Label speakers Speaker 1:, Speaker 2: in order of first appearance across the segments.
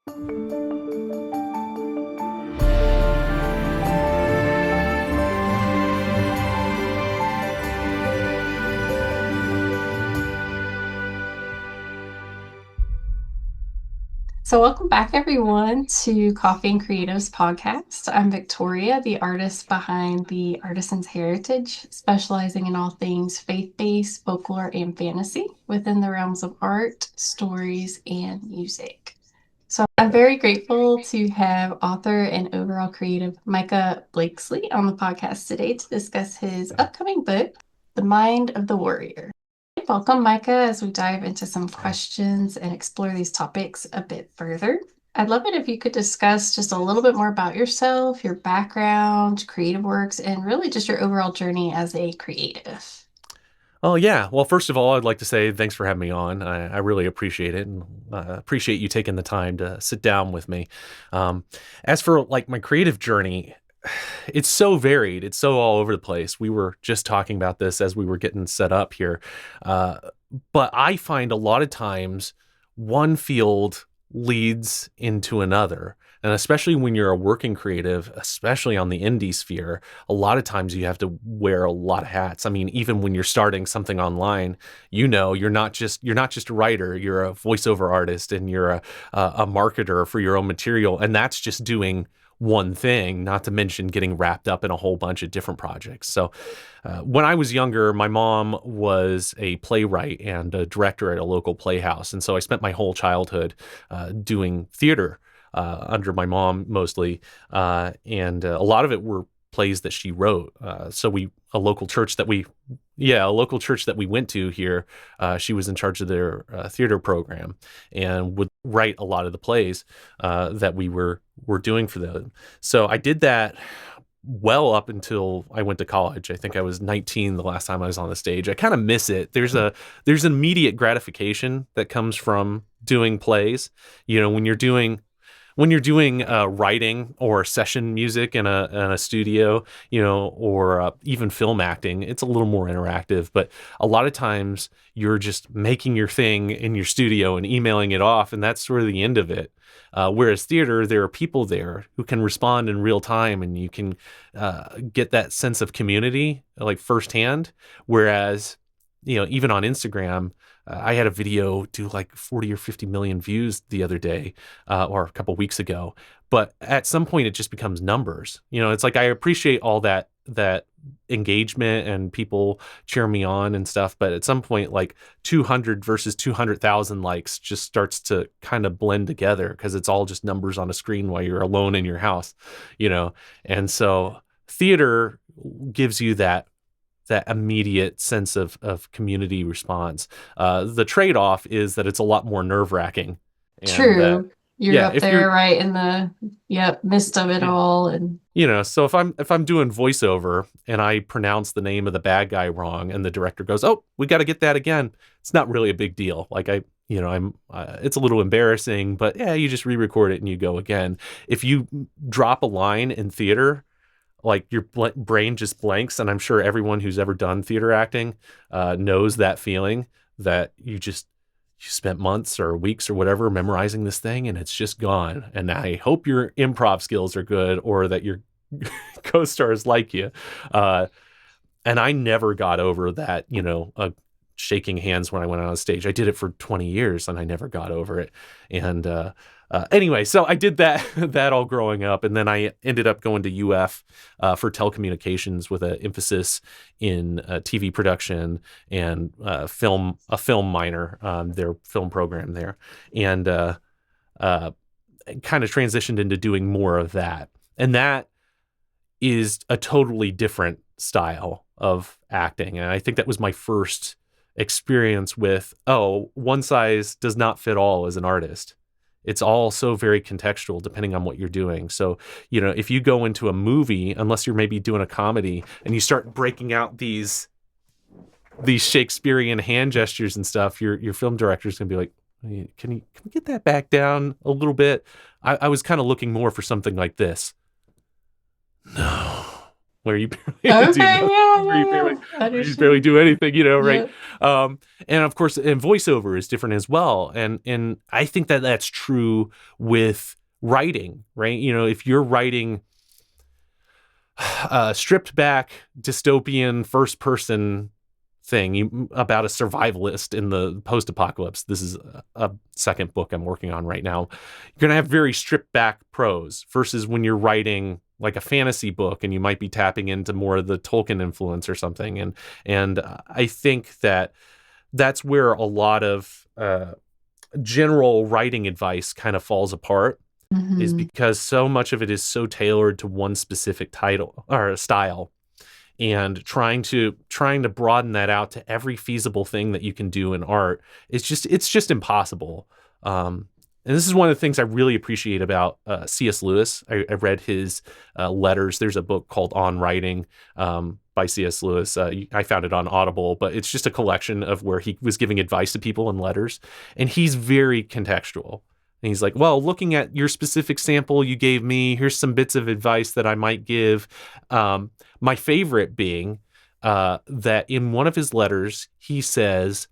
Speaker 1: So, welcome back, everyone, to Coffee and Creatives podcast. I'm Victoria, the artist behind the Artisan's Heritage, specializing in all things faith-based, folklore, and fantasy within the realms of art, stories, and music. So, I'm very grateful to have author and overall creative Micah Blakeslee on the podcast today to discuss his upcoming book, The Mind of the Warrior. Welcome, Micah, as we dive into some questions and explore these topics a bit further. I'd love it if you could discuss just a little bit more about yourself, your background, creative works, and really just your overall journey as a creative.
Speaker 2: Oh, yeah. Well, first of all, I'd like to say thanks for having me on. I really appreciate it and appreciate you taking the time to sit down with me. Um, as for like my creative journey, it's so varied. It's so all over the place. We were just talking about this as we were getting set up here. Uh, but I find a lot of times one field leads into another. And especially when you're a working creative, especially on the indie sphere, a lot of times you have to wear a lot of hats. I mean, even when you're starting something online, you're not just a writer, you're a voiceover artist and you're a marketer for your own material. And that's just doing one thing, not to mention getting wrapped up in a whole bunch of different projects. So when I was younger, my mom was a playwright and a director at a local playhouse. And so I spent my whole childhood doing theater under my mom mostly. And a lot of it were plays that she wrote. A local church that we went to here, she was in charge of their theater program and would write a lot of the plays that we were doing for them. So I did that well up until I went to college. I think I was 19 the last time I was on the stage. I kind of miss it. There's an immediate gratification that comes from doing plays. You know, when you're doing writing or session music in a studio, you know, or even film acting, it's a little more interactive. But a lot of times you're just making your thing in your studio and emailing it off, and that's sort of the end of it. Whereas theater, there are people there who can respond in real time, and you can get that sense of community like firsthand. Whereas, you know, even on Instagram, I had a video do like 40 or 50 million views the other day, or a couple weeks ago. But at some point, it just becomes numbers. You know, it's like I appreciate all that engagement and people cheer me on and stuff. But at some point, like 200 versus 200,000 likes just starts to kind of blend together because it's all just numbers on a screen while you're alone in your house, you know. And so theater gives you that immediate sense of community response. The trade-off is that it's a lot more nerve-wracking, and that
Speaker 1: True. You're
Speaker 2: yeah,
Speaker 1: up
Speaker 2: if
Speaker 1: there
Speaker 2: you're
Speaker 1: right in the midst of it
Speaker 2: yeah,
Speaker 1: all. And
Speaker 2: you know, so if I'm doing voiceover and I pronounce the name of the bad guy wrong, and the director goes, "Oh, we got to get that again," it's not really a big deal. Like I'm it's a little embarrassing, but yeah, you just re-record it and you go again. If you drop a line in theater, like your brain just blanks, and I'm sure everyone who's ever done theater acting knows that feeling that you spent months or weeks or whatever memorizing this thing and it's just gone. And I hope your improv skills are good or that your co-stars like you. Uh, and I never got over that, you know, shaking hands when I went on stage. I did it for 20 years and I never got over it. And anyway, so I did that that all growing up, and then I ended up going to UF for telecommunications with an emphasis in TV production and a film minor, their film program there, and kind of transitioned into doing more of that. And that is a totally different style of acting, and I think that was my first experience with, oh, one size does not fit all as an artist. It's all so very contextual depending on what you're doing. So, you know, if you go into a movie, unless you're maybe doing a comedy and you start breaking out these Shakespearean hand gestures and stuff, your film director's gonna be like, "Hey, can we get that back down a little bit?" I was kind of looking more for something like this. No. where you barely
Speaker 1: Okay,
Speaker 2: do nothing,
Speaker 1: yeah,
Speaker 2: where you
Speaker 1: yeah,
Speaker 2: barely
Speaker 1: yeah.
Speaker 2: where you barely
Speaker 1: Understood.
Speaker 2: do anything, right?
Speaker 1: Yeah.
Speaker 2: And of course, and voiceover is different as well. And I think that that's true with writing, right? If you're writing stripped back dystopian first person thing about a survivalist in the post apocalypse. This is a second book I'm working on right now. You're going to have very stripped back prose versus when you're writing like a fantasy book and you might be tapping into more of the Tolkien influence or something. And I think that that's where a lot of general writing advice kind of falls apart, is
Speaker 1: Hmm.
Speaker 2: because so much of it is so tailored to one specific title or style, and trying to broaden that out to every feasible thing that you can do in art it's just impossible. And this is one of the things I really appreciate about C.S. Lewis. I read his letters. There's a book called On Writing by C.S. Lewis. I found it on Audible, but it's just a collection of where he was giving advice to people in letters, and he's very contextual. And he's like, well, looking at your specific sample you gave me, here's some bits of advice that I might give. My favorite being that in one of his letters, he says,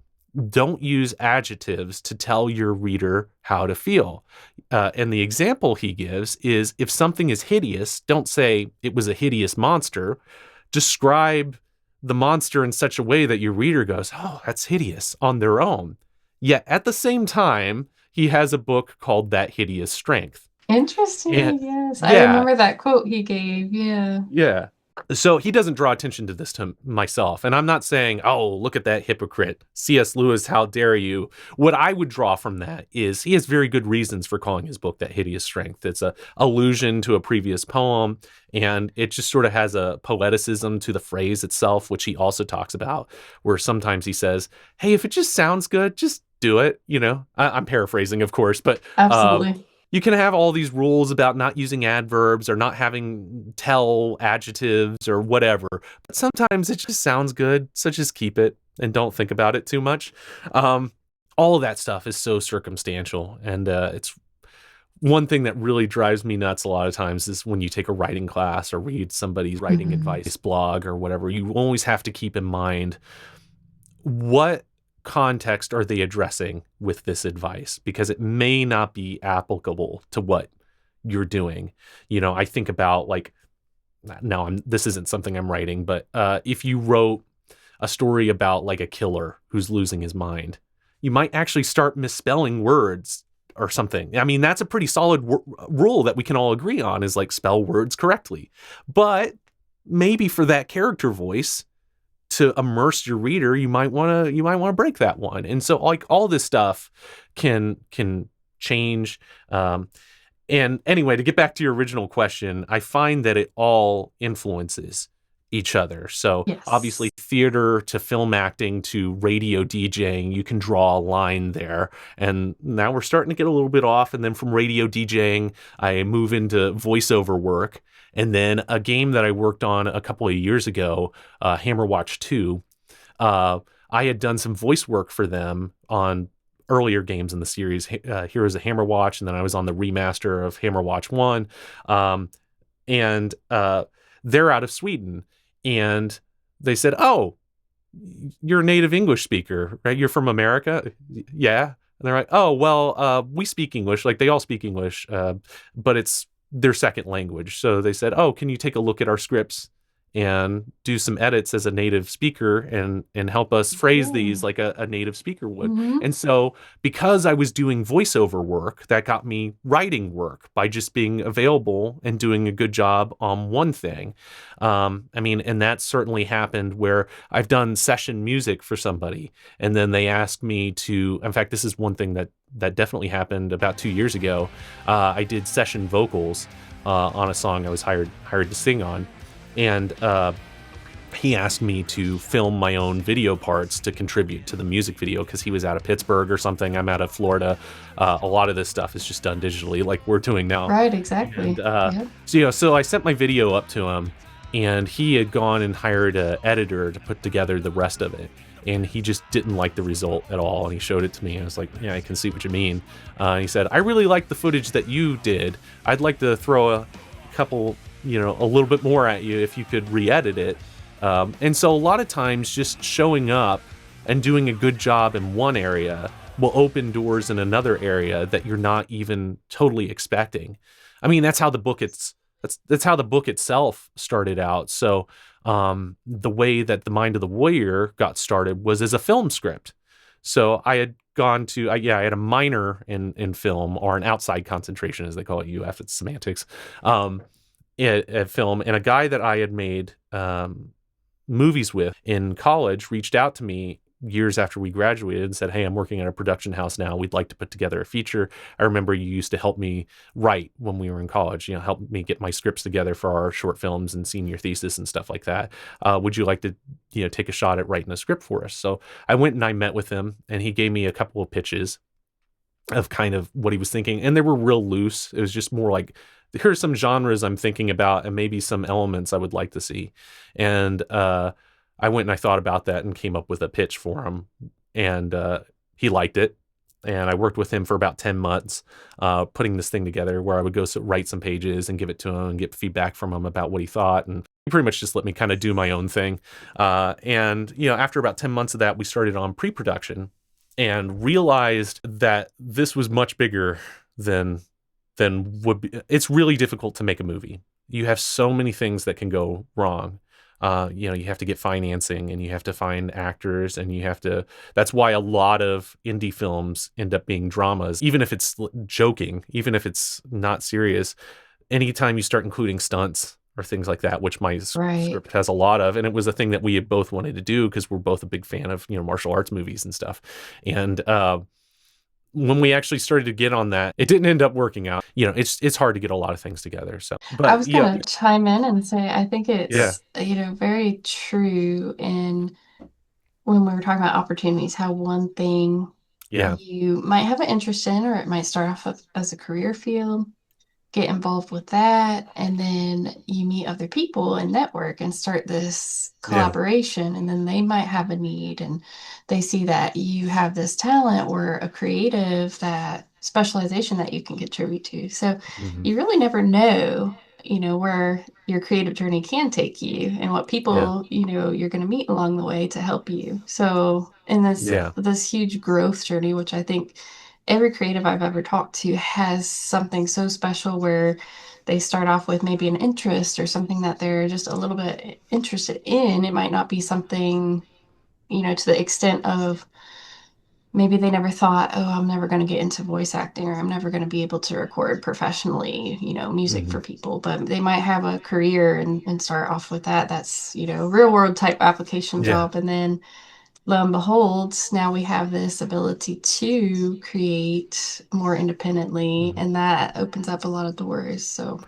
Speaker 2: don't use adjectives to tell your reader how to feel. And the example he gives is, if something is hideous, don't say it was a hideous monster. Describe the monster in such a way that your reader goes, oh, that's hideous on their own. Yet at the same time, he has a book called That Hideous Strength. And
Speaker 1: Interesting. Yes. I
Speaker 2: yeah,
Speaker 1: remember that quote he gave. Yeah.
Speaker 2: yeah. So he doesn't draw attention to this to myself. And I'm not saying, oh, look at that hypocrite. C.S. Lewis, how dare you? What I would draw from that is he has very good reasons for calling his book That Hideous Strength. It's a allusion to a previous poem, and it just sort of has a poeticism to the phrase itself, which he also talks about, where sometimes he says, hey, if it just sounds good, just do it. I'm paraphrasing, of course, but
Speaker 1: Absolutely.
Speaker 2: you can have all these rules about not using adverbs or not having tell adjectives or whatever, but sometimes it just sounds good, so just keep it and don't think about it too much. Um, all of that stuff is so circumstantial, and it's one thing that really drives me nuts a lot of times is when you take a writing class or read somebody's writing
Speaker 1: Hmm.
Speaker 2: advice blog or whatever. You always have to keep in mind, what context are they addressing with this advice, because it may not be applicable to what you're doing. I think about, like, now this isn't something I'm writing, but if you wrote a story about like a killer who's losing his mind, you might actually start misspelling words or something. I mean, that's a pretty solid rule that we can all agree on, is like, spell words correctly. But maybe for that character voice to immerse your reader, you might want to break that one. And so, like, all this stuff can change. And anyway, to get back to your original question, I find that it all influences each other. So obviously,
Speaker 1: Yes.
Speaker 2: theater to film acting to radio DJing, you can draw a line there. And now we're starting to get a little bit off. And then from radio DJing, I move into voiceover work. And then a game that I worked on a couple of years ago, Hammerwatch 2, uh, I had done some voice work for them on earlier games in the series, Heroes of Hammerwatch, and then I was on the remaster of Hammerwatch 1. And they're out of Sweden. And they said, oh, you're a native English speaker, right? You're from America? Yeah. And they're like, oh, well, we speak English. Like, they all speak English, but it's their second language. So they said, oh, can you take a look at our scripts and do some edits as a native speaker and help us phrase these
Speaker 1: Yeah.
Speaker 2: like a native speaker would.
Speaker 1: Hmm.
Speaker 2: And so, because I was doing voiceover work, that got me writing work by just being available and doing a good job on one thing. I mean, and that certainly happened where I've done session music for somebody, and then they asked me to, in fact, this is one thing that definitely happened about 2 years ago. I did session vocals on a song I was hired to sing on, and he asked me to film my own video parts to contribute to the music video, because he was out of Pittsburgh or something. I'm out of Florida. A lot of this stuff is just done digitally, like we're doing now.
Speaker 1: Right,
Speaker 2: And
Speaker 1: exactly. Yep.
Speaker 2: so I sent my video up to him, and he had gone and hired an editor to put together the rest of it. And he just didn't like the result at all. And he showed it to me. And I was like, yeah, I can see what you mean. He said, I really like the footage that you did. I'd like to throw a couple a little bit more at you if you could re-edit it. And so a lot of times just showing up and doing a good job in one area will open doors in another area that you're not even totally expecting. I mean, that's how the book itself started out. So the way that The Mind of the Warrior got started was as a film script. So I had I had a minor in film, or an outside concentration, as they call it, UF, it's semantics, at film. And a guy that I had made movies with in college reached out to me years after we graduated and said, "Hey, I'm working at a production house now. We'd like to put together a feature. I remember you used to help me write when we were in college, help me get my scripts together for our short films and senior thesis and stuff like that. Would you like to, take a shot at writing a script for us?" So I went and I met with him, and he gave me a couple of pitches of kind of what he was thinking. And they were real loose. It was just more like, here's some genres I'm thinking about and maybe some elements I would like to see. And I went and I thought about that and came up with a pitch for him. And he liked it. And I worked with him for about 10 months putting this thing together, where I would go write some pages and give it to him and get feedback from him about what he thought. And he pretty much just let me kind of do my own thing. And after about 10 months of that, we started on pre-production and realized that this was much bigger than would be. It's really difficult to make a movie. You have so many things that can go wrong. You have to get financing, and you have to find actors, and that's why a lot of indie films end up being dramas, even if it's joking, even if it's not serious. Anytime you start including stunts or things like that, which my
Speaker 1: Right.
Speaker 2: script has a lot of, and it was a thing that we had both wanted to do because we're both a big fan of martial arts movies and stuff. And when we actually started to get on that, it didn't end up working out. It's hard to get a lot of things together. So,
Speaker 1: I
Speaker 2: but
Speaker 1: was going to chime in and say, I think
Speaker 2: yeah,
Speaker 1: it's, very true in when we were talking about opportunities, how one thing
Speaker 2: yeah,
Speaker 1: you might have an interest in, or it might start off as a career field, get involved with that, and then you meet other people and network and start this
Speaker 2: yeah,
Speaker 1: collaboration, and then they might have a need, and they see that you have this talent or a creative, that specialization that you can contribute to. So
Speaker 2: hmm,
Speaker 1: you really never know, where your creative journey can take you, and what
Speaker 2: yeah,
Speaker 1: people, you're going to meet along the way to help you. So in this
Speaker 2: yeah,
Speaker 1: this huge growth journey, which I think every creative I've ever talked to has something so special, where they start off with maybe an interest or something that they're just a little bit interested in. It might not be something, to the extent of, maybe they never thought, oh, I'm never going to get into voice acting, or I'm never going to be able to record professionally, music
Speaker 2: hmm,
Speaker 1: for people. But they might have a career, and start off with that. That's, real world type application
Speaker 2: yeah,
Speaker 1: job. And then lo and behold, now we have this ability to create more independently,
Speaker 2: hmm,
Speaker 1: and that opens up a lot of doors. So,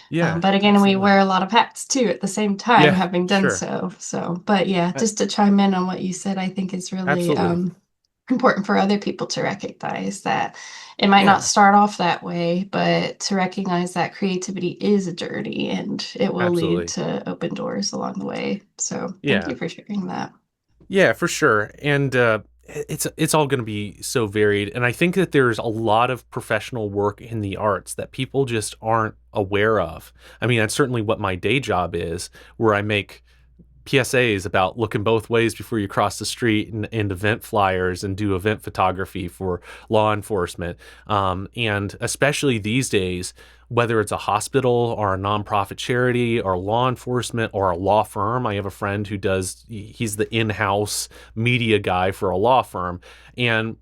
Speaker 2: yeah,
Speaker 1: but again, we
Speaker 2: absolutely,
Speaker 1: wear a lot of hats too at the same time,
Speaker 2: yeah,
Speaker 1: having done
Speaker 2: sure,
Speaker 1: so. So, but yeah,
Speaker 2: A-
Speaker 1: just to chime in on what you said, I think it's really
Speaker 2: absolutely,
Speaker 1: important for other people to recognize that it might not
Speaker 2: yeah,
Speaker 1: start off that way, but to recognize that creativity is a journey, and it will lead
Speaker 2: absolutely,
Speaker 1: to open doors along the way. So, thank
Speaker 2: yeah.
Speaker 1: you for sharing that.
Speaker 2: Yeah, for sure. And it's all going to be so varied. And I think that there's a lot of professional work in the arts that people just aren't aware of. I mean, that's certainly what my day job is, where I make PSAs about looking both ways before you cross the street, and event flyers, and do event photography for law enforcement. And especially these days, whether it's a hospital or a nonprofit charity or law enforcement or a law firm. I have a friend who he's the in-house media guy for a law firm. And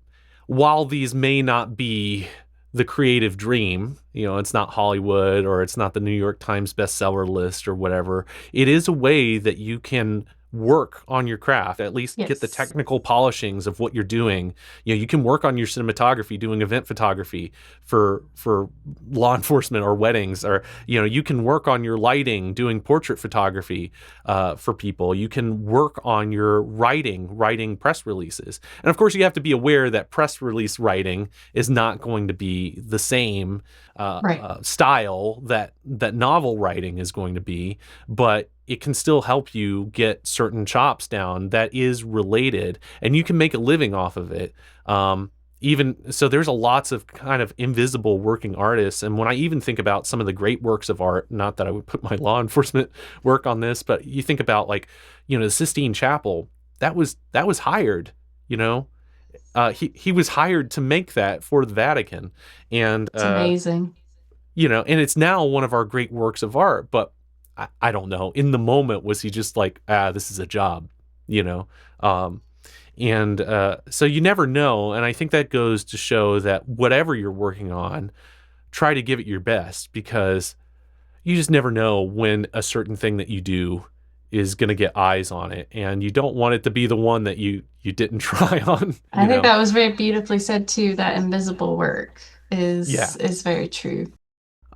Speaker 2: while these may not be the creative dream, it's not Hollywood, or it's not the New York Times bestseller list or whatever, it is a way that you can work on your craft, at least get the
Speaker 1: Yes.
Speaker 2: technical polishings of what you're doing. You can work on your cinematography doing event photography for law enforcement or weddings, or you can work on your lighting doing portrait photography for people. You can work on your writing press releases. And of course, you have to be aware that press release writing is not going to be the same
Speaker 1: Right.
Speaker 2: style that novel writing is going to be, but it can still help you get certain chops down that is related, and you can make a living off of it. even so, there's a lots of kind of invisible working artists. And when I even think about some of the great works of art, not that I would put my law enforcement work on this, but you think about like, the Sistine Chapel, that was hired, you know, he was hired to make that for the Vatican, and
Speaker 1: It's amazing.
Speaker 2: and it's now one of our great works of art. But I don't know. In the moment, was he just like, this is a job, you know? Um, and so you never know. And I think that goes to show that whatever you're working on, try to give it your best, because you just never know when a certain thing that you do is going to get eyes on it, and you don't want it to be the one that you didn't try on,
Speaker 1: I think that was very beautifully said too. That invisible work
Speaker 2: Yeah.
Speaker 1: is very true.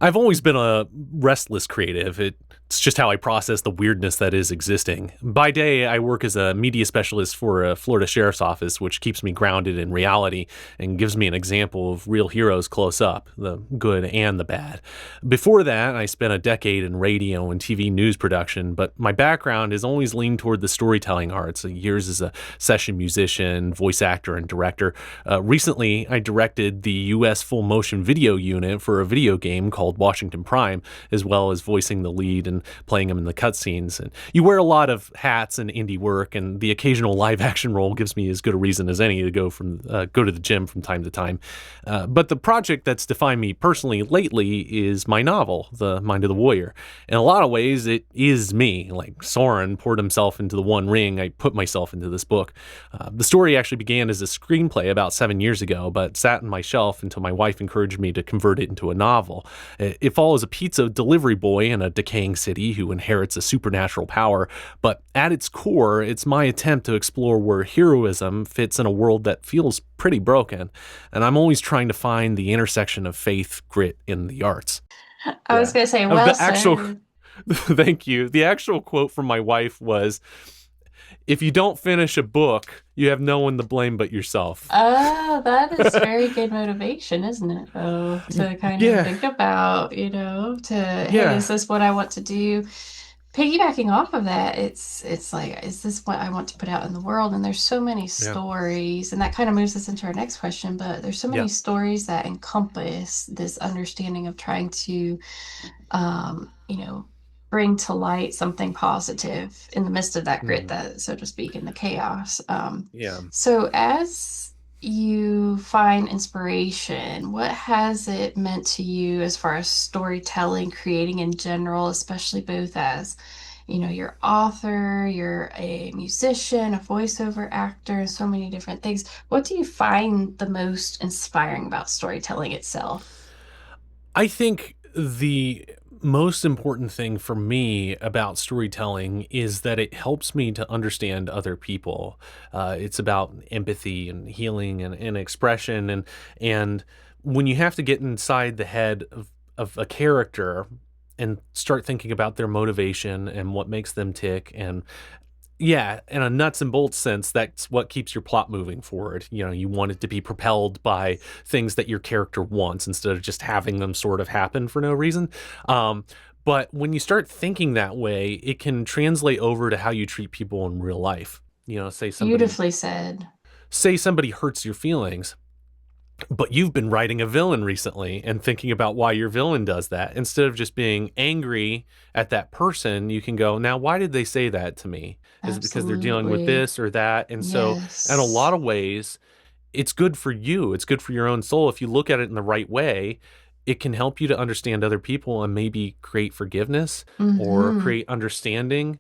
Speaker 2: I've always been a restless creative. It's just how I process the weirdness that is existing. By day, I work as a media specialist for a Florida sheriff's office, which keeps me grounded in reality and gives me an example of real heroes close up, the good and the bad. Before that, I spent a decade in radio and TV news production, but my background has always leaned toward the storytelling arts. Years as a session musician, voice actor, and director. Recently, I directed the U.S. full motion video unit for a video game called Washington Prime, as well as voicing the lead and playing him in the cutscenes. And you wear a lot of hats in indie work, and the occasional live action role gives me as good a reason as any to go to the gym from time to time. But the project that's defined me personally lately is my novel, The Mind of the Warrior. In a lot of ways, it is me. Like Sauron poured himself into the One Ring, I put myself into this book. The story actually began as a screenplay about 7 years ago, but sat on my shelf until my wife encouraged me to convert it into a novel. It follows a pizza delivery boy in a decaying city who inherits a supernatural power, but at its core, it's my attempt to explore where heroism fits in a world that feels pretty broken. And I'm always trying to find the intersection of faith, grit, and the arts.
Speaker 1: I was
Speaker 2: Yeah.
Speaker 1: gonna say,
Speaker 2: Of
Speaker 1: well
Speaker 2: the actual,
Speaker 1: said.
Speaker 2: thank you. The actual quote from my wife was, if you don't finish a book, you have no one to blame but yourself.
Speaker 1: That is very good motivation, isn't it? Though, to kind of
Speaker 2: Yeah,
Speaker 1: think about, hey, is
Speaker 2: yeah,
Speaker 1: this what I want to do? Piggybacking off of that, it's like, is this what I want to put out in the world? And there's so many
Speaker 2: yeah,
Speaker 1: stories, and that kind of moves us into our next question, but there's so many
Speaker 2: yeah.
Speaker 1: stories that encompass this understanding of trying to you know, bring to light something positive in the midst of that grit,
Speaker 2: Mhm.
Speaker 1: that, so to speak, in the chaos.
Speaker 2: Yeah.
Speaker 1: So as you find inspiration, what has it meant to you as far as storytelling, creating in general, especially both as, you're author, you're a musician, a voiceover actor, so many different things. What do you find the most inspiring about storytelling itself?
Speaker 2: I think the most important thing for me about storytelling is that it helps me to understand other people. It's about empathy and healing and expression, and when you have to get inside the head of a character and start thinking about their motivation and what makes them tick, and yeah, in a nuts and bolts sense, that's what keeps your plot moving forward. You want it to be propelled by things that your character wants instead of just having them sort of happen for no reason. Um, but when you start thinking that way, it can translate over to how you treat people in real life. Say somebody
Speaker 1: Beautifully said.
Speaker 2: say somebody hurts your feelings, but you've been writing a villain recently and thinking about why your villain does that. Instead of just being angry at that person, you can go, now, why did they say that to me? Is it because they're dealing with
Speaker 1: Absolutely.
Speaker 2: this or that? And so, in a lot
Speaker 1: Yes.
Speaker 2: of ways, it's good for you. It's good for your own soul. If you look at it in the right way, it can help you to understand other people and maybe create forgiveness or
Speaker 1: Hmm.
Speaker 2: create understanding,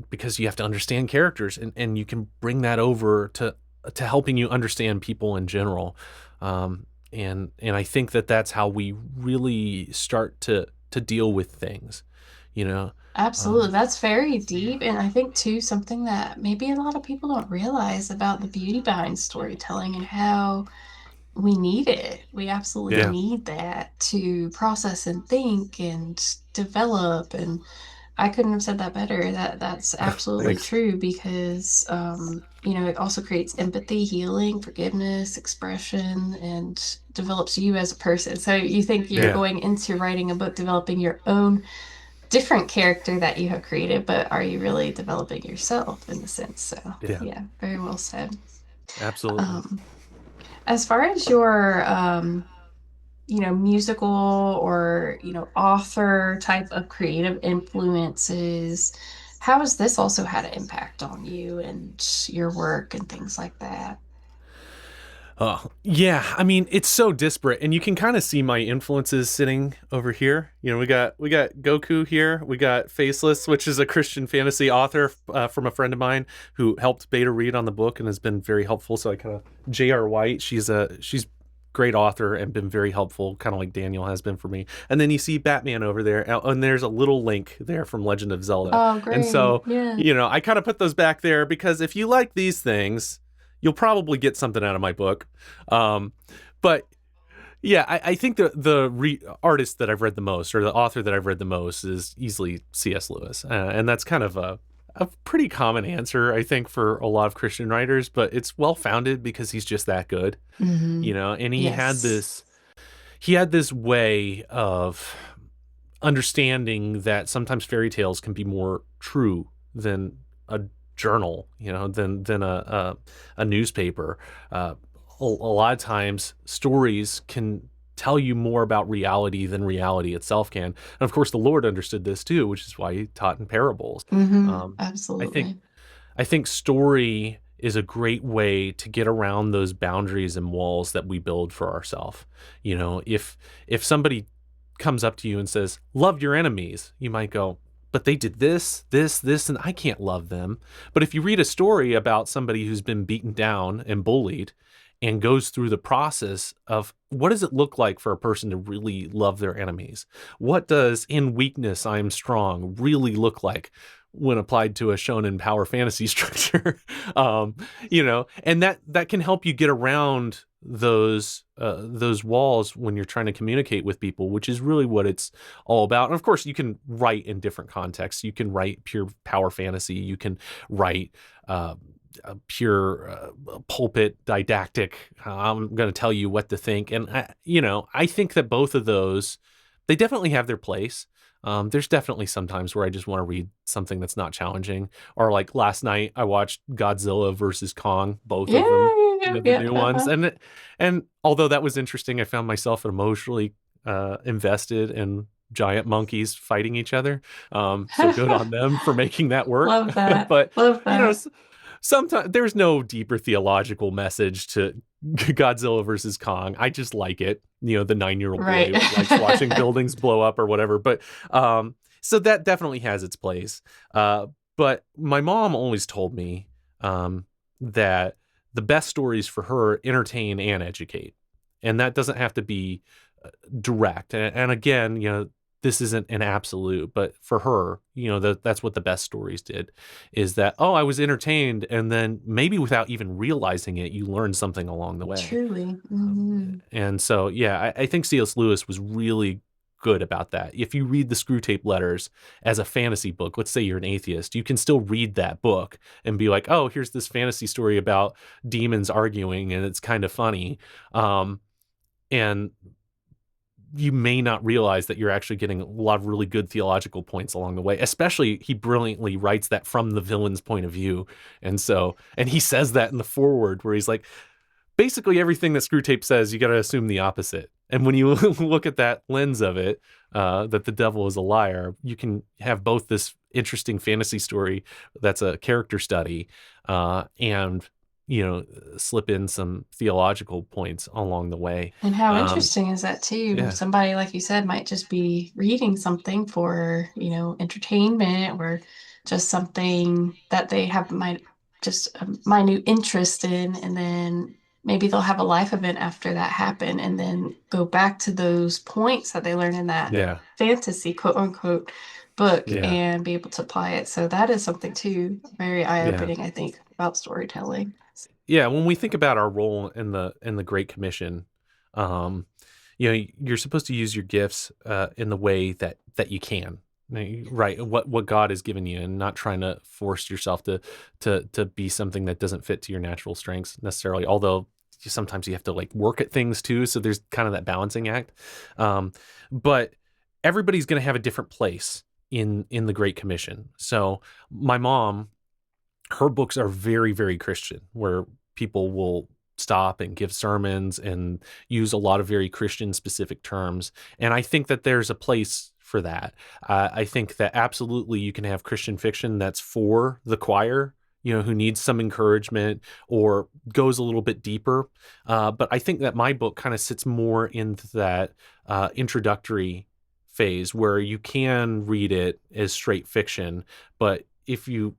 Speaker 2: because you have to understand characters, and you can bring that over to helping you understand people in general. And I think that that's how we really start to deal with things, you know.
Speaker 1: Absolutely.
Speaker 2: Um,
Speaker 1: That's very deep. And I think, too, something that maybe a lot of people don't realize about the beauty behind storytelling and how we need it. We absolutely
Speaker 2: yeah,
Speaker 1: need that to process and think and develop. And I couldn't have said that better. That's absolutely
Speaker 2: thanks.
Speaker 1: true because it also creates empathy, healing, forgiveness, expression, and develops you as a person. So you think you're
Speaker 2: Yeah,
Speaker 1: going into writing a book, developing your own different character that you have created, but are you really developing yourself in the sense? So
Speaker 2: yeah,
Speaker 1: yeah, very well said.
Speaker 2: absolutely.
Speaker 1: Um, As far as your musical or, author type of creative influences, how has this also had an impact on you and your work and things like that?
Speaker 2: Oh, yeah. I mean, it's so disparate, and you can kind of see my influences sitting over here. We got Goku here. We got Faceless, which is a Christian fantasy author from a friend of mine who helped beta read on the book and has been very helpful. So I kind of J.R. White. She's great author and been very helpful, kind of like Daniel has been for me. And then you see Batman over there, and there's a little Link there from Legend of Zelda.
Speaker 1: Oh,
Speaker 2: And
Speaker 1: great.
Speaker 2: so,
Speaker 1: Yeah.
Speaker 2: I kind of put those back there because if you like these things, you'll probably get something out of my book. Um, but yeah, I think the artist that I've read the most, or the author that I've read the most, is easily C.S. Lewis, and that's kind of a pretty common answer, I think, for a lot of Christian writers. But it's well founded because he's just that good, And
Speaker 1: Yes.
Speaker 2: he had this way of understanding that sometimes fairy tales can be more true than a journal, than a newspaper. A lot of times, stories can tell you more about reality than reality itself can. And of course, the Lord understood this too, which is why he taught in parables. Um, I think
Speaker 1: Absolutely.
Speaker 2: I think story is a great way to get around those boundaries and walls that we build for ourselves. If somebody comes up to you and says, "Love your enemies," you might go, "But they did this, this, this, and I can't love them." But if you read a story about somebody who's been beaten down and bullied and goes through the process of what does it look like for a person to really love their enemies? What does "in weakness I am strong" really look like when applied to a shonen power fantasy structure? And that can help you get around those walls when you're trying to communicate with people, which is really what it's all about. And of course, you can write in different contexts. You can write pure power fantasy. You can write a pure pulpit didactic. I'm going to tell you what to think, and I think that both of those, they definitely have their place. There's definitely some times where I just want to read something that's not challenging, or like last night I watched Godzilla versus Kong, both
Speaker 1: Yeah,
Speaker 2: of them,
Speaker 1: yeah, yeah,
Speaker 2: the
Speaker 1: yeah.
Speaker 2: new ones, and although that was interesting, I found myself emotionally invested in giant monkeys fighting each other. So good on them for making that work.
Speaker 1: Love that.
Speaker 2: But
Speaker 1: Love
Speaker 2: you know,
Speaker 1: that.
Speaker 2: sometimes there's no deeper theological message to Godzilla versus Kong. I just like it. The 9-year-old boy
Speaker 1: Right.
Speaker 2: who likes watching buildings blow up or whatever. But so that definitely has its place. But my mom always told me that the best stories for her entertain and educate, and that doesn't have to be direct. And again, this isn't an absolute, but for her, that's what the best stories did, is that, oh, I was entertained, and then maybe without even realizing it, you learned something along the way.
Speaker 1: Truly.
Speaker 2: And so, yeah, I think C.S. Lewis was really good about that. If you read the Screw Tape Letters as a fantasy book, let's say you're an atheist, you can still read that book and be like, oh, here's this fantasy story about demons arguing, and it's kind of funny. And you may not realize that you're actually getting a lot of really good theological points along the way. Especially, he brilliantly writes that from the villain's point of view. And he says that in the foreword, where he's like, basically everything that Screwtape says, you got to assume the opposite. And when you look at that lens of it, that the devil is a liar, you can have both this interesting fantasy story that's a character study, and slip in some theological points along the way.
Speaker 1: And how
Speaker 2: Um,
Speaker 1: interesting is that too?
Speaker 2: yeah,
Speaker 1: Somebody, like you said, might just be reading something for, entertainment or just something that they have might just a minute interest in, and then maybe they'll have a life event after that happen and then go back to those points that they learned in that
Speaker 2: yeah,
Speaker 1: fantasy quote unquote book
Speaker 2: yeah,
Speaker 1: and be able to apply it. So that is something too very
Speaker 2: yeah.
Speaker 1: eye-opening, I think, about storytelling.
Speaker 2: Yeah, when we think about our role in the Great Commission, um, you're supposed to use your gifts in the way that you can, right? What God has given you, and not trying to force yourself to be something that doesn't fit to your natural strengths necessarily. Although sometimes you have to like work at things too, so there's kind of that balancing act. But everybody's going to have a different place in the Great Commission. So my mom, her books are very, very Christian, where people will stop and give sermons and use a lot of very Christian specific terms. And I think that there's a place for that. I think that absolutely you can have Christian fiction that's for the choir, who needs some encouragement or goes a little bit deeper. But I think that my book kind of sits more into that introductory phase where you can read it as straight fiction, but if you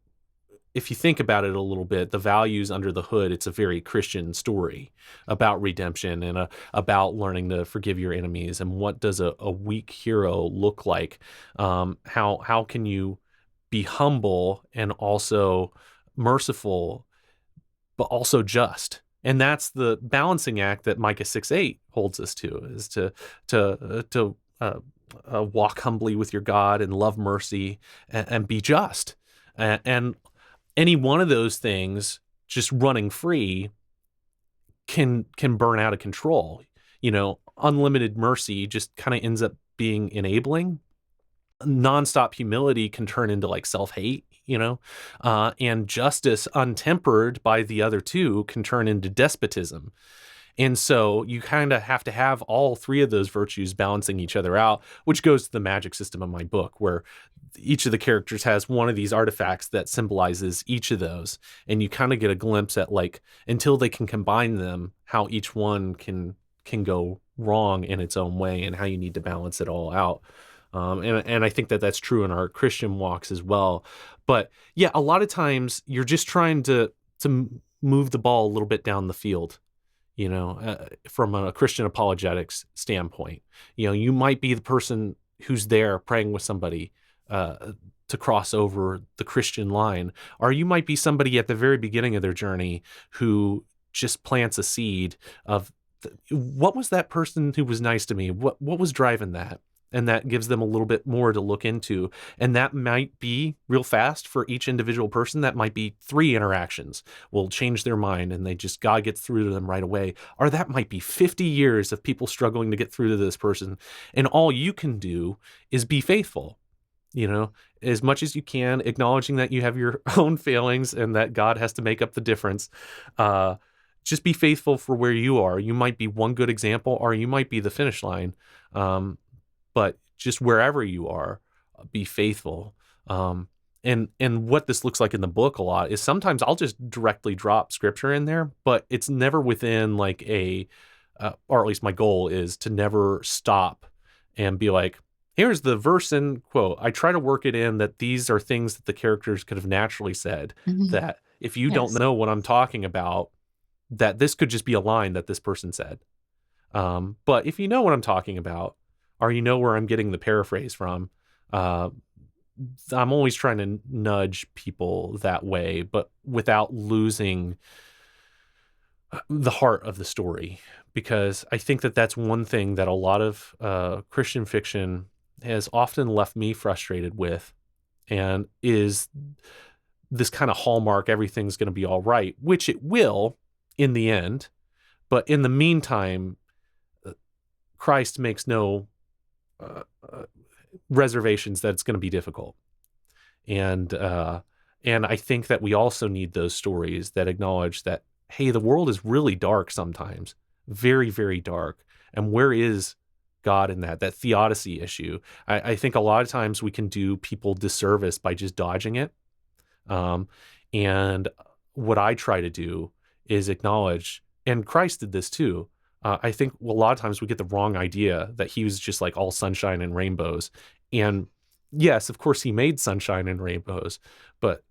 Speaker 2: think about it a little bit, the values under the hood, it's a very Christian story about redemption and about learning to forgive your enemies. And what does a weak hero look like? How can you be humble and also merciful, but also just? And that's the balancing act that Micah 6:8 holds us to, is to walk humbly with your God and love mercy and be just. And any one of those things just running free can burn out of control. Unlimited mercy just kind of ends up being enabling. Nonstop humility can turn into like self-hate, and justice untempered by the other two can turn into despotism. And so you kind of have to have all three of those virtues balancing each other out, which goes to the magic system of my book, where each of the characters has one of these artifacts that symbolizes each of those. And you kind of get a glimpse at, like, until they can combine them, how each one can go wrong in its own way and how you need to balance it all out. And I think that that's true in our Christian walks as well. But yeah, a lot of times you're just trying to move the ball a little bit down the field, from a Christian apologetics standpoint. You might be the person who's there praying with somebody to cross over the Christian line, or you might be somebody at the very beginning of their journey who just plants a seed of what was that person who was nice to me? What was driving that? And that gives them a little bit more to look into. And that might be real fast for each individual person. That might be 3 interactions will change their mind and God gets through to them right away. Or that might be 50 years of people struggling to get through to this person. And all you can do is be faithful, as much as you can, acknowledging that you have your own failings and that God has to make up the difference. Just be faithful for where you are. You might be one good example, or you might be the finish line. But just wherever you are, be faithful. And what this looks like in the book a lot is sometimes I'll just directly drop scripture in there, but it's never within like or at least my goal is to never stop and be like, here's the verse and quote. I try to work it in that these are things that the characters could have naturally said,
Speaker 1: Mhm.
Speaker 2: that if you don't
Speaker 1: Yes.
Speaker 2: know what I'm talking about, that this could just be a line that this person said. But if you know what I'm talking about, or you know where I'm getting the paraphrase from, uh, I'm always trying to nudge people that way, but without losing the heart of the story. Because I think that that's one thing that a lot of Christian fiction has often left me frustrated with, and is this kind of hallmark, everything's going to be all right, which it will in the end. But in the meantime, Christ makes no uh, uh, reservations that it's going to be difficult. And I think that we also need those stories that acknowledge that, hey, the world is really dark sometimes, very, very dark. And where is God in that theodicy issue? I think a lot of times we can do people disservice by just dodging it. And what I try to do is acknowledge, and Christ did this too. I think a lot of times we get the wrong idea that he was just like all sunshine and rainbows. And yes, of course, he made sunshine and rainbows, but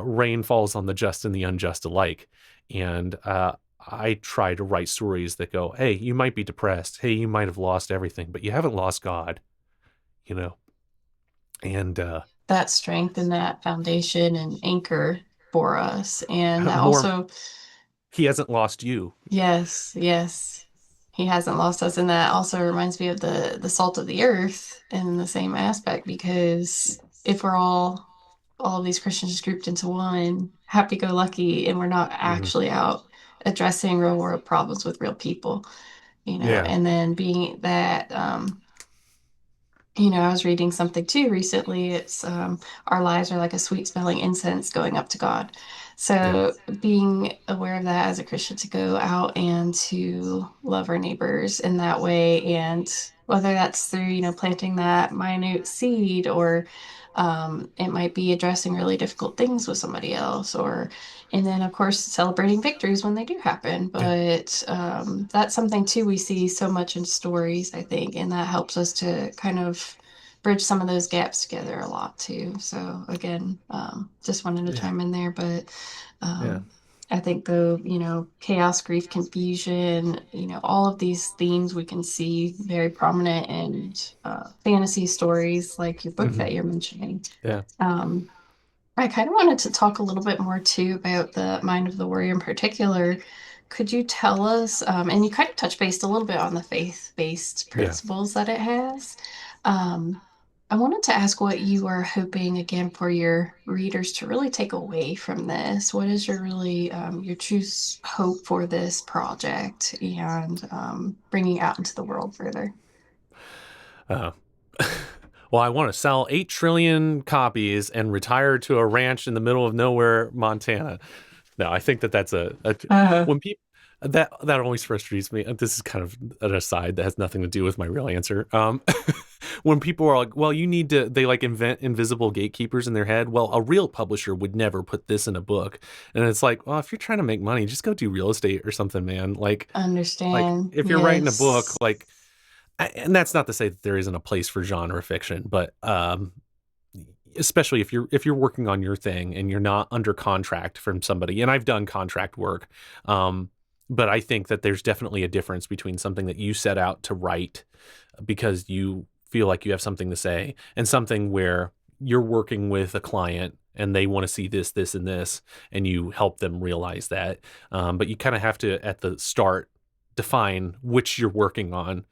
Speaker 2: rain falls on the just and the unjust alike. And I try to write stories that go, hey, you might be depressed. Hey, you might have lost everything, but you haven't lost God, you know? And
Speaker 1: That strength and that foundation and anchor for us. And that
Speaker 2: more,
Speaker 1: also,
Speaker 2: he hasn't lost you.
Speaker 1: yes, yes, he hasn't lost us. And that also reminds me of the salt of the earth in the same aspect, because if we're all of these Christians grouped into one happy-go-lucky and we're not
Speaker 2: Hmm.
Speaker 1: actually out addressing real world problems with real people,
Speaker 2: Yeah.
Speaker 1: and then being that I was reading something too recently. It's our lives are like a sweet smelling incense going up to God.
Speaker 2: Yeah.
Speaker 1: So being aware of that as a Christian to go out and to love our neighbors in that way, and whether that's through, planting that minute seed, or it might be addressing really difficult things with somebody else, or and then of course celebrating victories when they do happen.
Speaker 2: Yeah.
Speaker 1: But that's something too we see so much in stories, I think, and that helps us to kind of bridge some of those gaps together a lot too. So again, just wanted to
Speaker 2: Yeah.
Speaker 1: chime in there, but
Speaker 2: Yeah.
Speaker 1: um, I think though, chaos, grief, confusion, all of these themes we can see very prominent in fantasy stories like your book
Speaker 2: Hmm.
Speaker 1: that you're mentioning.
Speaker 2: Yeah.
Speaker 1: Um, I kind of wanted to talk a little bit more too about the mind of the warrior in particular. Could you tell us, and you kind of touch based a little bit on the faith-based
Speaker 2: Yeah.
Speaker 1: principles that it has. Um, I wanted to ask what you are hoping again for your readers to really take away from this. What is your really your true hope for this project and bringing out into the world further?
Speaker 2: Uh, well, I want to sell 8 trillion copies and retire to a ranch in the middle of nowhere, Montana. No, I think that that's
Speaker 1: Uh,
Speaker 2: when people that always frustrates me. This is kind of an aside that has nothing to do with my real answer. When people are like, "Well, you need to," they like invent invisible gatekeepers in their head. Well, a real publisher would never put this in a book, and it's like, well, if you're trying to make money, just go do real estate or something, man. Like
Speaker 1: understand.
Speaker 2: if you're writing a book,
Speaker 1: Yes.
Speaker 2: like, and that's not to say that there isn't a place for genre fiction, but especially if you're working on your thing and you're not under contract from somebody, and I've done contract work, um but I think that there's definitely a difference between something that you set out to write because you feel like you have something to say and something where you're working with a client and they want to see this and this, and you help them realize that. But you kind of have to at the start define which you're working on,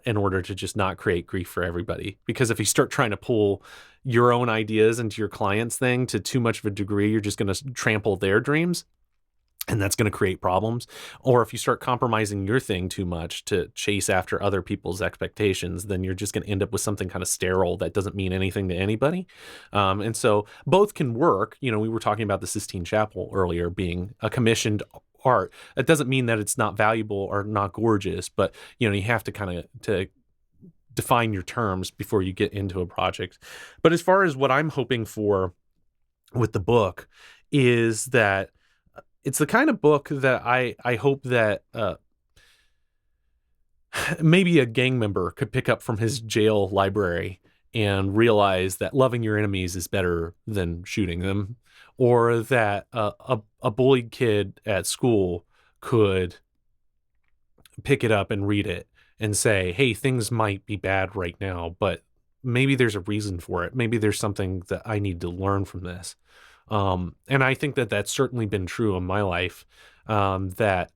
Speaker 2: in order to just not create grief for everybody. Because if you start trying to pull your own ideas into your client's thing to too much of a degree, you're just going to trample their dreams, and that's going to create problems. Or if you start compromising your thing too much to chase after other people's expectations, then you're just going to end up with something kind of sterile that doesn't mean anything to anybody. And so both can work. We were talking about the Sistine Chapel earlier being a commissioned art. That doesn't mean that it's not valuable or not gorgeous, but you have to kind of to define your terms before you get into a project. But as far as what I'm hoping for with the book is that it's the kind of book that I hope that maybe a gang member could pick up from his jail library and realize that loving your enemies is better than shooting them, or that a bullied kid at school could pick it up and read it and say, hey, things might be bad right now, but maybe there's a reason for it. Maybe there's something that I need to learn from this. And I think that that's certainly been true in my life. That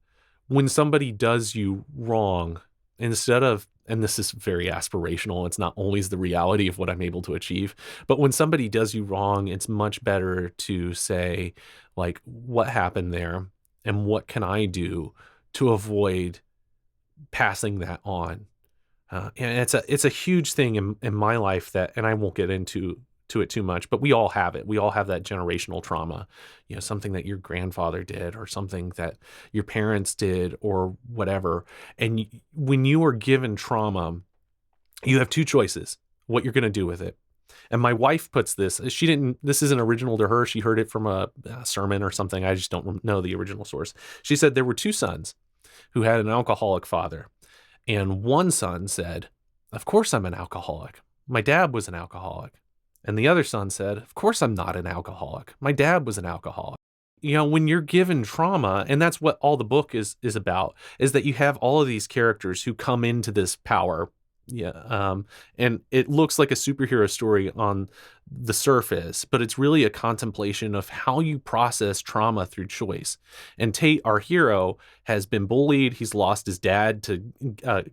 Speaker 2: when somebody does you wrong, instead of, and this is very aspirational, it's not always the reality of what I'm able to achieve, but when somebody does you wrong, it's much better to say, like, what happened there and what can I do to avoid passing that on. And it's a huge thing in my life that, and I won't get into to it too much, but we all have it. We all have that generational trauma, something that your grandfather did or something that your parents did or whatever. And when you are given trauma, you have two choices, what you're going to do with it. And my wife puts this, she didn't, this isn't original to her. She heard it from a sermon or something. I just don't know the original source. She said there were two sons who had an alcoholic father. And one son said, of course I'm an alcoholic. My dad was an alcoholic. And the other son said, of course I'm not an alcoholic. My dad was an alcoholic. When you're given trauma, and that's what all the book is about, is that you have all of these characters who come into this power. Yeah. And it looks like a superhero story on the surface, but it's really a contemplation of how you process trauma through choice. And Tate, our hero, has been bullied. He's lost his dad to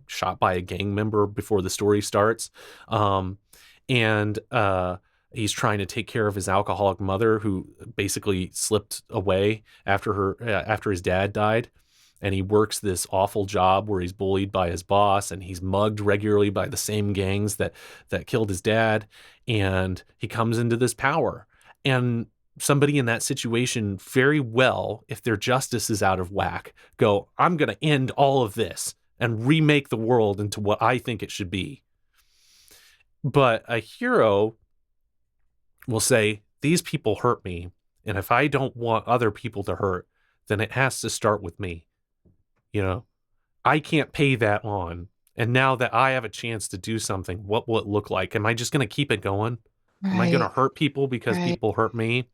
Speaker 2: shot by a gang member before the story starts. And he's trying to take care of his alcoholic mother, who basically slipped away after his dad died. And he works this awful job where he's bullied by his boss and he's mugged regularly by the same gangs that killed his dad. And he comes into this power. And somebody in that situation very well, if their justice is out of whack, go, I'm going to end all of this and remake the world into what I think it should be. But a hero will say, these people hurt me. And if I don't want other people to hurt, then it has to start with me. You know, I can't pay that on. And now that I have a chance to do something, what will it look like? Am I just going to keep it going? Am I going to
Speaker 1: Right,
Speaker 2: hurt people because
Speaker 1: right.
Speaker 2: people hurt me?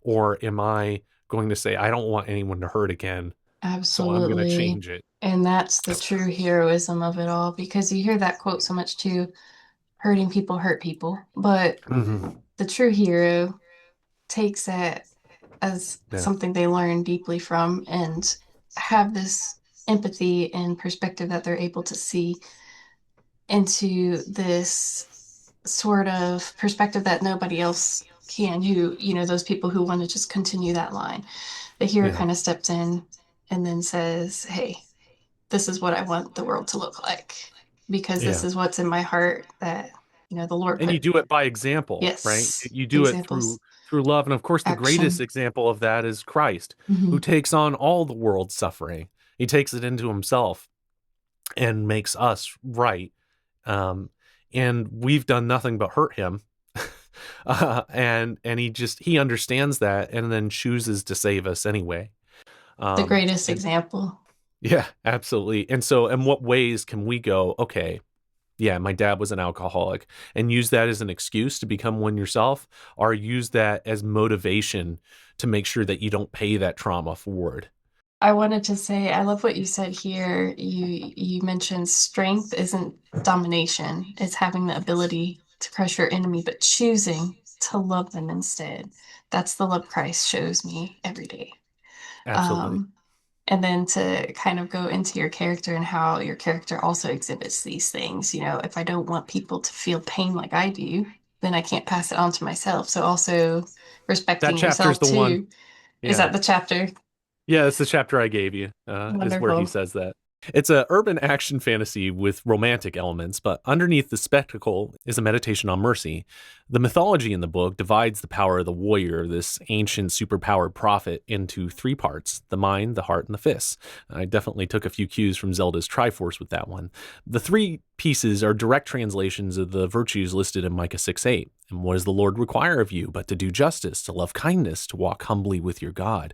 Speaker 2: Or am I going to say, I don't want anyone to hurt again, so I'm going to
Speaker 1: Absolutely.
Speaker 2: change it?
Speaker 1: And that's the true heroism of it all because you hear that quote so much too, hurting people hurt people. But
Speaker 2: Mm-hmm.
Speaker 1: the true hero takes that as
Speaker 2: Yeah.
Speaker 1: something they learn deeply from and have this empathy and perspective that they're able to see into this sort of perspective that nobody else can, who, those people who want to just continue that line. The hero
Speaker 2: Yeah.
Speaker 1: kind of steps in and then says, hey, this is what I want the world to look like because this
Speaker 2: Yeah.
Speaker 1: is what's in my heart that, the Lord
Speaker 2: And you
Speaker 1: put.
Speaker 2: do it by example, right?
Speaker 1: Yes,
Speaker 2: You do it
Speaker 1: examples,
Speaker 2: through love. And of course, the greatest
Speaker 1: action.
Speaker 2: example of that is Christ, who
Speaker 1: Hmm.
Speaker 2: takes on all the world's suffering. He takes it into himself and makes us right. Um, and we've done nothing but hurt him. And he understands that and then chooses to save us anyway.
Speaker 1: The greatest
Speaker 2: And
Speaker 1: example.
Speaker 2: yeah, absolutely. And so, in what ways can we go, okay, yeah, my dad was an alcoholic, and use that as an excuse to become one yourself, or use that as motivation to make sure that you don't pay that trauma forward?
Speaker 1: I wanted to say, I love what you said here. You mentioned strength isn't domination. It's having the ability to crush your enemy, but choosing to love them instead. That's the love Christ shows me every day.
Speaker 2: Absolutely.
Speaker 1: Um, and then to kind of go into your character and how your character also exhibits these things. If I don't want people to feel pain like I do, then I can't pass it on to myself. So also
Speaker 2: That
Speaker 1: respecting
Speaker 2: chapter is
Speaker 1: yourself
Speaker 2: the one.
Speaker 1: too. Is
Speaker 2: Yeah.
Speaker 1: that the chapter?
Speaker 2: Yeah, it's the chapter I gave you, is where he
Speaker 1: Wonderful.
Speaker 2: says that. It's a urban action fantasy with romantic elements, but underneath the spectacle is a meditation on mercy. The mythology in the book divides the power of the warrior, this ancient superpowered prophet, into three parts: the mind, the heart, and the fists. I definitely took a few cues from Zelda's Triforce with that one. The three pieces are direct translations of the virtues listed in Micah 6:8. And what does the Lord require of you but to do justice, to love kindness, to walk humbly with your God?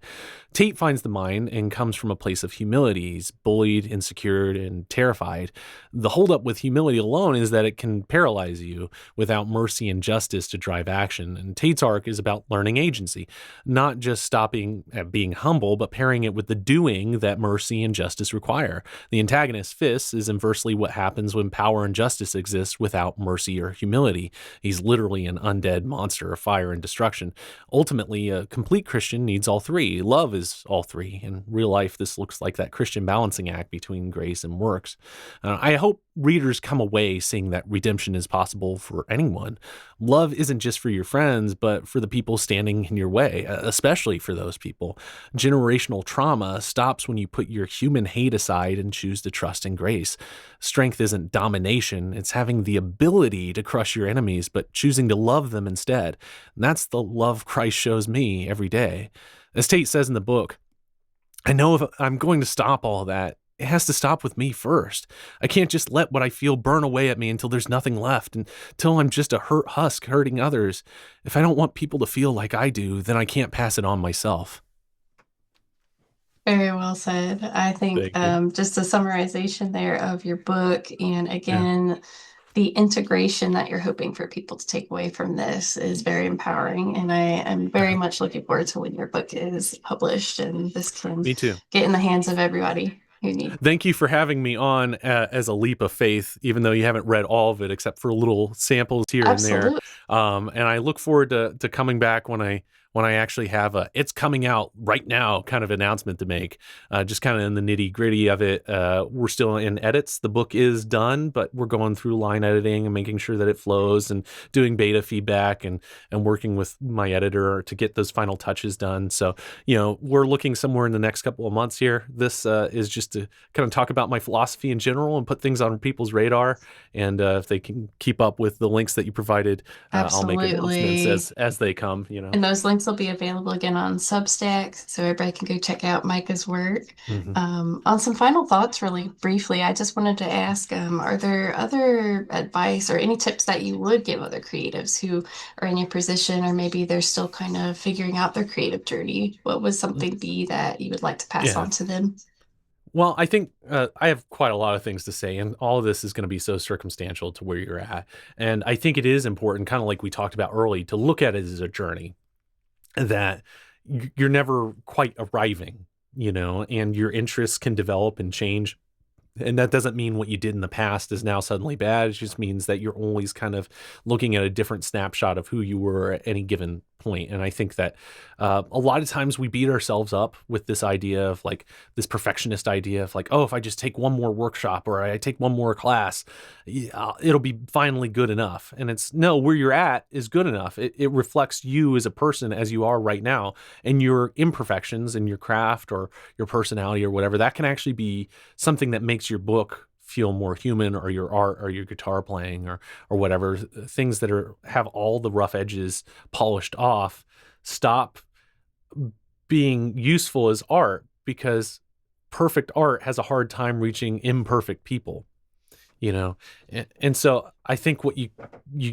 Speaker 2: Tate finds the mind and comes from a place of humility. He's bullied, insecure, and terrified. The holdup with humility alone is that it can paralyze you without mercy and justice to drive action. And Tate's arc is about learning agency, not just stopping at being humble, but pairing it with the doing that mercy and justice require. The antagonist, Fist, is inversely what happens when power and justice exist without mercy or humility. He's literally an undead monster of fire and destruction. Ultimately, a complete Christian needs all three. Love is all three. In real life, this looks like that Christian balancing act between grace and works. I hope readers come away seeing that redemption is possible for anyone. Love isn't just for your friends, but for the people standing in your way, especially for those people. Generational trauma stops when you put your human hate aside and choose to trust in grace. Strength isn't domination, it's having the ability to crush your enemies, but choosing to love them instead. And that's the love Christ shows me every day. As Tate says in the book, I know if I'm going to stop all that, it has to stop with me first. I can't just let what I feel burn away at me until there's nothing left, until I'm just a hurt husk hurting others. If I don't want people to feel like I do, then I can't pass it on myself.
Speaker 1: Very well said. I think
Speaker 2: Thank you.
Speaker 1: just a summarization there of your book, and
Speaker 2: Yeah.
Speaker 1: again, the integration that you're hoping for people to take away from this is very empowering. And I am very much looking forward to when your book is published and this can
Speaker 2: Me too.
Speaker 1: get in the hands of everybody who needs.
Speaker 2: Thank you for having me on as a leap of faith, even though you haven't read all of it except for little samples here and there.
Speaker 1: Absolutely.
Speaker 2: And I look forward to coming back when I actually have a it's coming out right now kind of announcement to make. Just kind of in the nitty gritty of it. We're still in edits. The book is done, but we're going through line editing and making sure that it flows and doing beta feedback and working with my editor to get those final touches done. So, we're looking somewhere in the next couple of months here. This is just to kind of talk about my philosophy in general and put things on people's radar. And if they can keep up with the links that you provided, I'll make announcements
Speaker 1: Absolutely.
Speaker 2: as they come.
Speaker 1: And those links things will be available again on Substack, so everybody can go check out Micah's work.
Speaker 2: Hmm.
Speaker 1: On some final thoughts, really briefly, I just wanted to ask, are there other advice or any tips that you would give other creatives who are in your position, or maybe they're still kind of figuring out their creative journey? What would something be that you would like to pass
Speaker 2: Yeah.
Speaker 1: on to them?
Speaker 2: Well, I think I have quite a lot of things to say, and all of this is going to be so circumstantial to where you're at. And I think it is important, kind of like we talked about early, to look at it as a journey that you're never quite arriving, and your interests can develop and change. And that doesn't mean what you did in the past is now suddenly bad. It just means that you're always kind of looking at a different snapshot of who you were at any given point. And I think that a lot of times we beat ourselves up with this idea of like this perfectionist idea of like, oh, if I just take one more workshop or I take one more class, yeah, it'll be finally good enough. And it's no, where you're at is good enough. It reflects you as a person as you are right now, and your imperfections in your craft or your personality or whatever, that can actually be something that makes your book feel more human, or your art or your guitar playing or whatever, things that have all the rough edges polished off stop being useful as art, because perfect art has a hard time reaching imperfect people, and so I think what you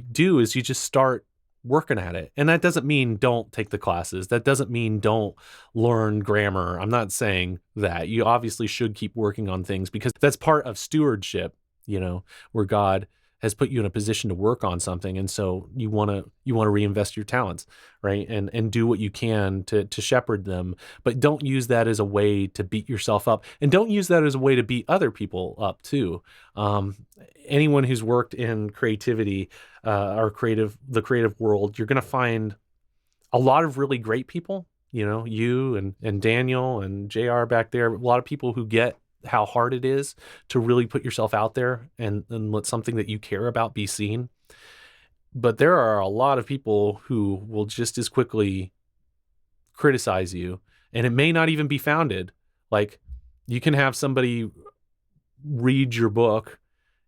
Speaker 2: do is you just start working at it. And that doesn't mean don't take the classes, that doesn't mean don't learn grammar. I'm not saying that. You obviously should keep working on things, because that's part of stewardship, where God has put you in a position to work on something, and so you want to reinvest your talents, right, and do what you can to shepherd them. But don't use that as a way to beat yourself up, and don't use that as a way to beat other people up too. um, Anyone who's worked in creativity, or the creative world, you're going to find a lot of really great people, you and Daniel and JR back there, a lot of people who get how hard it is to really put yourself out there and let something that you care about be seen. But there are a lot of people who will just as quickly criticize you, and it may not even be founded. Like, you can have somebody read your book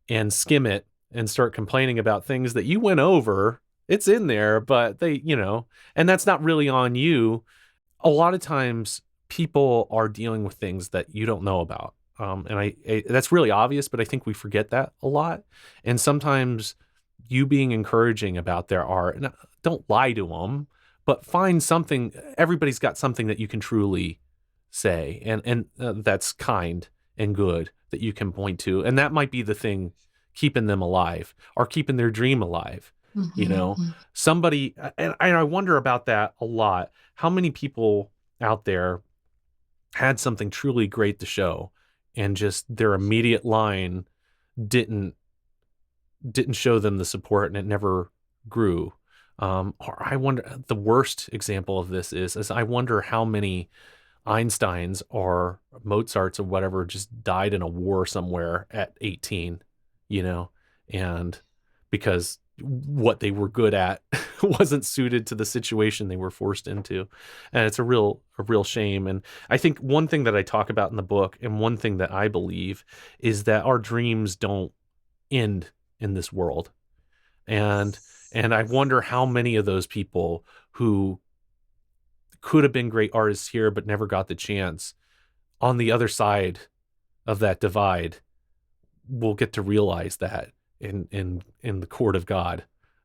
Speaker 2: and skim it and start complaining about things that you went over. It's in there, but and that's not really on you. A lot of times people are dealing with things that you don't know about. And that's really obvious, but I think we forget that a lot. And sometimes you being encouraging about their art, and don't lie to them, but find something. Everybody's got something that you can truly say, and that's kind and good, that you can point to, and that might be the thing keeping them alive or keeping their dream alive. you know
Speaker 1: Mm-hmm.
Speaker 2: Somebody, and I wonder about that a lot. How many people out there had something truly great to show, and just their immediate line didn't didn't show them the support, and it never grew. Or I wonder, the worst example of this is I wonder how many Einsteins or Mozarts or whatever just died in a war somewhere at 18, you know, and because what they were good at wasn't suited to the situation they were forced into. And it's a real shame. And I think one thing that I talk about in the book, and one thing that I believe, is that our dreams don't end in this world. And I wonder how many of those people who could have been great artists here but never got the chance, on the other side of that divide, will get to realize that in the court of God,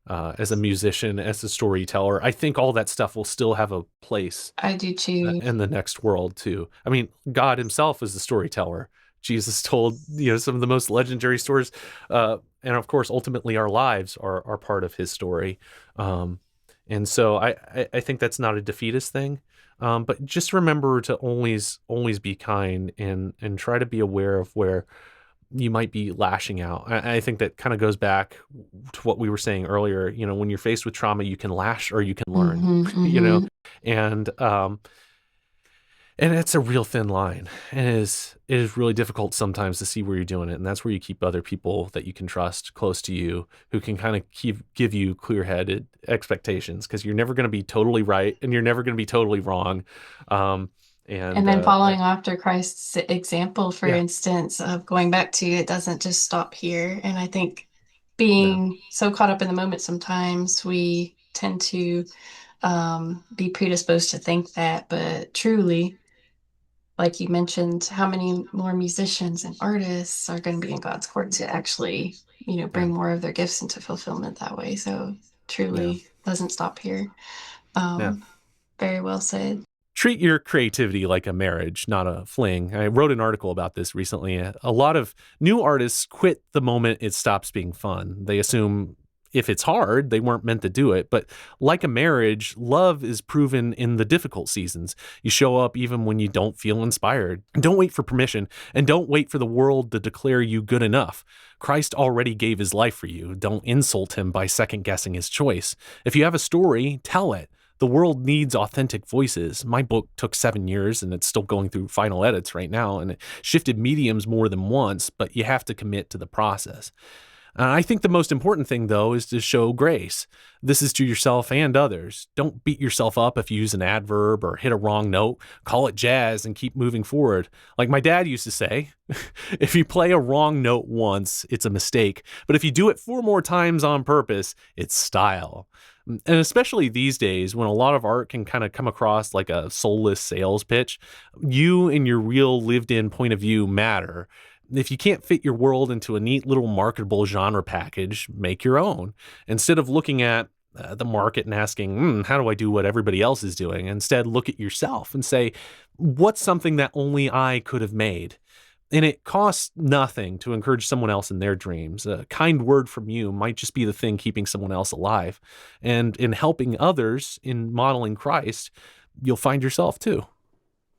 Speaker 2: as a musician, as a storyteller. I think all that stuff will still have a place
Speaker 1: I do too.
Speaker 2: in the next world too. I mean, God himself is the storyteller. Jesus told, some of the most legendary stories, and of course, ultimately, our lives are part of his story. Um, and so I think that's not a defeatist thing, but just remember to always be kind, and try to be aware of where you might be lashing out. I think that kind of goes back to what we were saying earlier. When you're faced with trauma, you can lash or you can learn.
Speaker 1: Mm-hmm,
Speaker 2: you know,
Speaker 1: mm-hmm.
Speaker 2: and it's a real thin line, and it is really difficult sometimes to see where you're doing it. And that's where you keep other people that you can trust close to you, who can kind of give you clear-headed expectations, because you're never going to be totally right and you're never going to be totally wrong. Um, and
Speaker 1: And then following after Christ's example, for
Speaker 2: Yeah,
Speaker 1: instance, of going back to it doesn't just stop here. And I think
Speaker 2: no,
Speaker 1: being so caught up in the moment, sometimes we tend to be predisposed to think that. But truly, like you mentioned, how many more musicians and artists are going to be in God's court to actually,
Speaker 2: Yeah.
Speaker 1: bring more of their gifts into fulfillment that way. So
Speaker 2: Yeah.
Speaker 1: truly doesn't stop here.
Speaker 2: Yeah.
Speaker 1: Um, Very well said.
Speaker 2: Treat your creativity like a marriage, not a fling. I wrote an article about this recently. A lot of new artists quit the moment it stops being fun. They assume if it's hard, they weren't meant to do it. But like a marriage, love is proven in the difficult seasons. You show up even when you don't feel inspired. Don't wait for permission, and don't wait for the world to declare you good enough. Christ already gave his life for you. Don't insult him by second guessing his choice. If you have a story, tell it. The world needs authentic voices. My book took 7 years and it's still going through final edits right now, and it shifted mediums more than once, but you have to commit to the process. I think the most important thing, though, is to show grace. This is to yourself and others. Don't beat yourself up if you use an adverb or hit a wrong note. Call it jazz and keep moving forward. Like my dad used to say, if you play a wrong note once, it's a mistake. But if you do it 4 more times on purpose, it's style. And especially these days when a lot of art can kind of come across like a soulless sales pitch, you and your real lived in point of view matter. If you can't fit your world into a neat little marketable genre package, make your own. Instead of looking at the market and asking, how do I do what everybody else is doing? Instead, look at yourself and say, what's something that only I could have made? And it costs nothing to encourage someone else in their dreams. A kind word from you might just be the thing keeping someone else alive. And in helping others in modeling Christ, you'll find yourself too.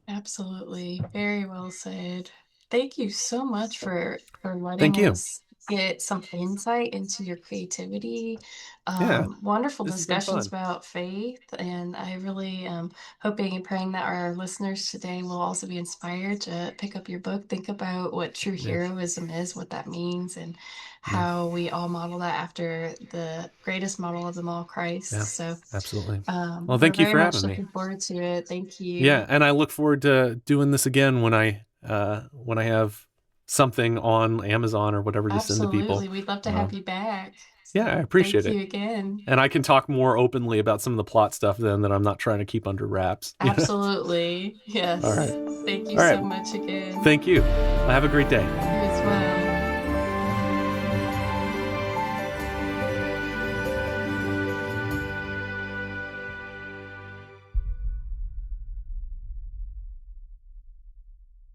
Speaker 1: Absolutely. Very well said. Thank you so much for letting
Speaker 2: Thank you.
Speaker 1: us get some insight into your creativity.
Speaker 2: Yeah,
Speaker 1: Wonderful
Speaker 2: this has been
Speaker 1: discussions
Speaker 2: fun.
Speaker 1: about faith, and I really am hoping and praying that our listeners today will also be inspired to pick up your book, think about what true
Speaker 2: Yeah,
Speaker 1: heroism is, what that means, and
Speaker 2: yeah,
Speaker 1: how we all model that after the greatest model of them all,
Speaker 2: yeah,
Speaker 1: Christ. So
Speaker 2: absolutely. Well,
Speaker 1: we're
Speaker 2: thank you
Speaker 1: very
Speaker 2: for
Speaker 1: much
Speaker 2: having me.
Speaker 1: looking forward to it. Thank
Speaker 2: Yeah,
Speaker 1: you.
Speaker 2: and I look forward to doing this again when I have something on Amazon or whatever to send to people.
Speaker 1: Absolutely. We'd love to have
Speaker 2: Um,
Speaker 1: you back.
Speaker 2: yeah, I
Speaker 1: So
Speaker 2: appreciate
Speaker 1: thank you
Speaker 2: it.
Speaker 1: again.
Speaker 2: And I can talk more openly about some of the plot stuff then that I'm not trying to keep under wraps. Yeah.
Speaker 1: Absolutely.
Speaker 2: All right.
Speaker 1: Yes. Thank you
Speaker 2: All right.
Speaker 1: so much again.
Speaker 2: Thank you. Have a great day.
Speaker 1: You as well.